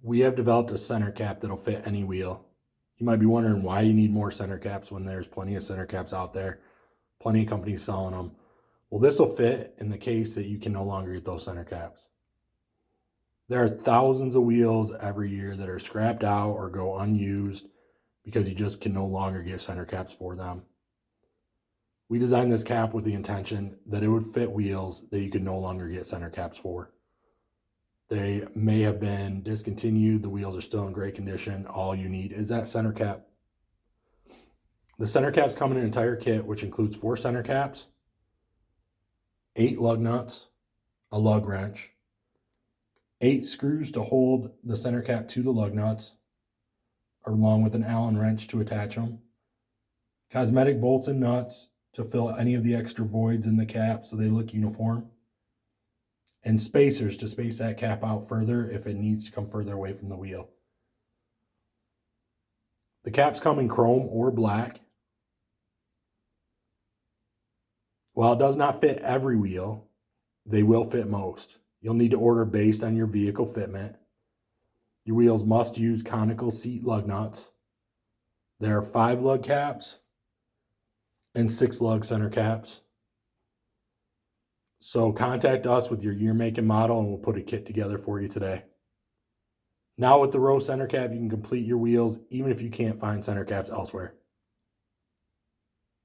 We have developed a center cap that'll fit any wheel. You might be wondering why you need more center caps when there's plenty of center caps out there, plenty of companies selling them. Well, this will fit in the case that you can no longer get those center caps. There are thousands of wheels every year that are scrapped out or go unused because you just can no longer get center caps for them. We designed this cap with the intention that it would fit wheels that you could no longer get center caps for. They may have been discontinued. The wheels are still in great condition. All you need is that center cap. The center caps come in an entire kit, which includes 4 center caps, 8 lug nuts, a lug wrench, 8 screws to hold the center cap to the lug nuts, along with an Allen wrench to attach them, cosmetic bolts and nuts to fill any of the extra voids in the cap so they look uniform, and spacers to space that cap out further if it needs to come further away from the wheel. The caps come in chrome or black. While it does not fit every wheel, they will fit most. You'll need to order based on your vehicle fitment. Your wheels must use conical seat lug nuts. There are 5 lug caps and 6 lug center caps. So contact us with your year, make, and model, and we'll put a kit together for you today. Now with the Rowe center cap, you can complete your wheels even if you can't find center caps elsewhere.